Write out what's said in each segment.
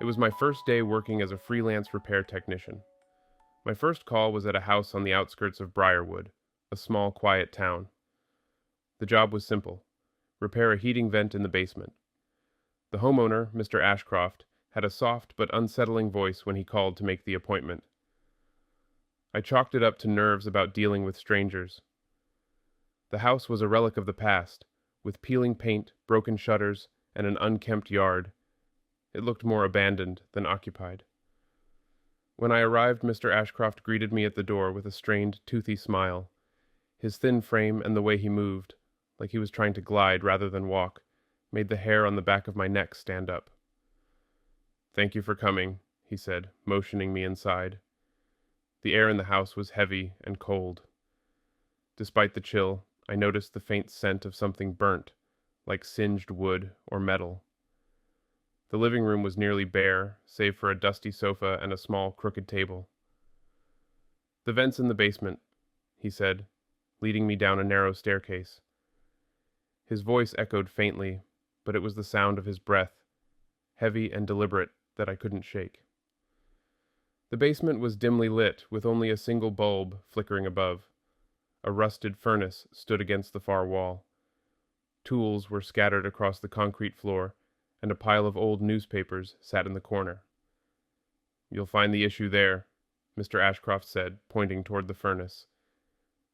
It was my first day working as a freelance repair technician. My first call was at a house on the outskirts of Briarwood, a small, quiet town. The job was simple: repair a heating vent in the basement. The homeowner, Mr. Ashcroft, had a soft but unsettling voice when he called to make the appointment. I chalked it up to nerves about dealing with strangers. The house was a relic of the past, with peeling paint, broken shutters, and an unkempt yard. It looked more abandoned than occupied. When I arrived, Mr. Ashcroft greeted me at the door with a strained, toothy smile. His thin frame and the way he moved, like he was trying to glide rather than walk, made the hair on the back of my neck stand up. "Thank you for coming," he said, motioning me inside. The air in the house was heavy and cold. Despite the chill, I noticed the faint scent of something burnt, like singed wood or metal. The living room was nearly bare, save for a dusty sofa and a small, crooked table. "The vent's in the basement," he said, leading me down a narrow staircase. His voice echoed faintly, but it was the sound of his breath, heavy and deliberate, that I couldn't shake. The basement was dimly lit, with only a single bulb flickering above. A rusted furnace stood against the far wall. Tools were scattered across the concrete floor, and a pile of old newspapers sat in the corner. "You'll find the issue there," Mr. Ashcroft said, pointing toward the furnace.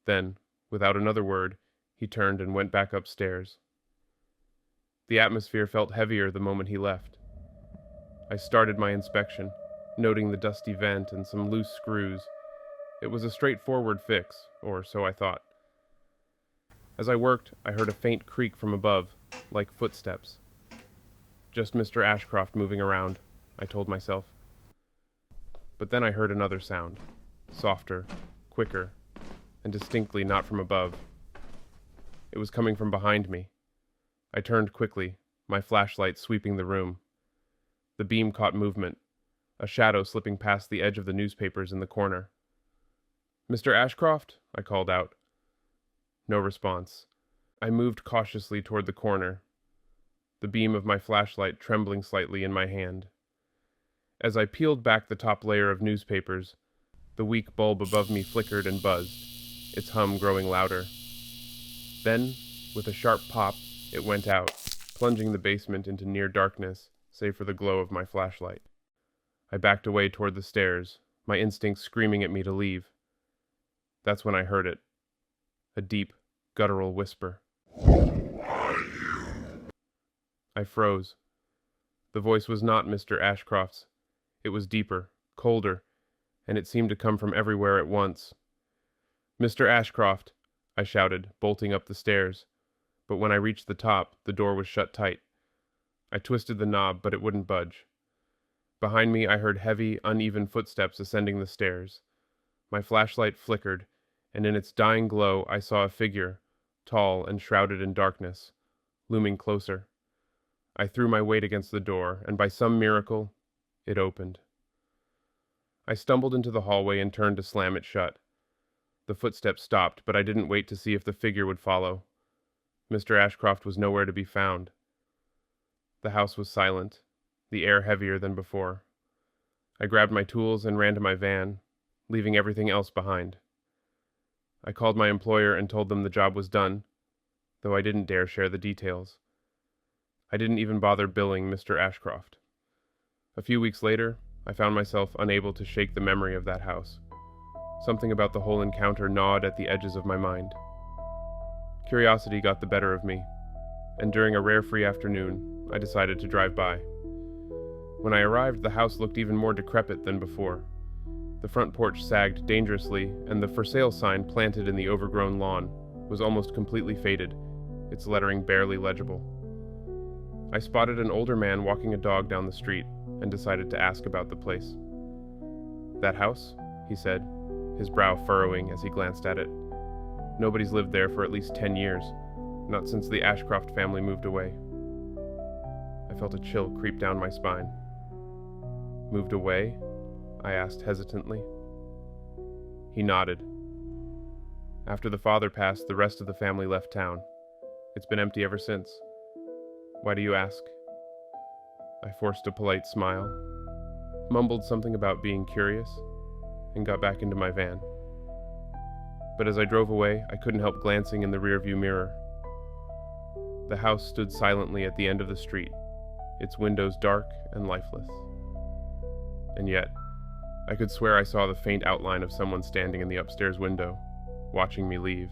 Then, without another word, he turned and went back upstairs. The atmosphere felt heavier the moment he left. I started my inspection, noting the dusty vent and some loose screws. It was a straightforward fix, or so I thought. As I worked, I heard a faint creak from above, like footsteps. Just Mr. Ashcroft moving around, I told myself. But then I heard another sound, softer, quicker, and distinctly not from above. It was coming from behind me. I turned quickly, my flashlight sweeping the room. The beam caught movement, a shadow slipping past the edge of the newspapers in the corner. "Mr. Ashcroft?" I called out. No response. I moved cautiously toward the corner, the beam of my flashlight trembling slightly in my hand. As I peeled back the top layer of newspapers, the weak bulb above me flickered and buzzed, its hum growing louder. Then, with a sharp pop, it went out, plunging the basement into near darkness, save for the glow of my flashlight. I backed away toward the stairs, my instincts screaming at me to leave. That's when I heard it. A deep, guttural whisper. I froze. The voice was not Mr. Ashcroft's. It was deeper, colder, and it seemed to come from everywhere at once. "Mr. Ashcroft," I shouted, bolting up the stairs. But when I reached the top, the door was shut tight. I twisted the knob, but it wouldn't budge. Behind me, I heard heavy, uneven footsteps ascending the stairs. My flashlight flickered, and in its dying glow, I saw a figure, tall and shrouded in darkness, looming closer. I threw my weight against the door, and by some miracle, it opened. I stumbled into the hallway and turned to slam it shut. The footsteps stopped, but I didn't wait to see if the figure would follow. Mr. Ashcroft was nowhere to be found. The house was silent, the air heavier than before. I grabbed my tools and ran to my van, leaving everything else behind. I called my employer and told them the job was done, though I didn't dare share the details. I didn't even bother billing Mr. Ashcroft. A few weeks later, I found myself unable to shake the memory of that house. Something about the whole encounter gnawed at the edges of my mind. Curiosity got the better of me, and during a rare free afternoon, I decided to drive by. When I arrived, the house looked even more decrepit than before. The front porch sagged dangerously, and the "for sale" sign planted in the overgrown lawn was almost completely faded, its lettering barely legible. I spotted an older man walking a dog down the street and decided to ask about the place. "That house?" he said, his brow furrowing as he glanced at it. "Nobody's lived there for at least 10 years, not since the Ashcroft family moved away." I felt a chill creep down my spine. "Moved away?" I asked hesitantly. He nodded. "After the father passed, the rest of the family left town. It's been empty ever since. Why do you ask?" I forced a polite smile. mumbled something about being curious, and got back into my van. But as I drove away, I couldn't help glancing in the rearview mirror. The house stood silently at the end of the street, its windows dark and lifeless. And yet, I could swear I saw the faint outline of someone standing in the upstairs window, watching me leave.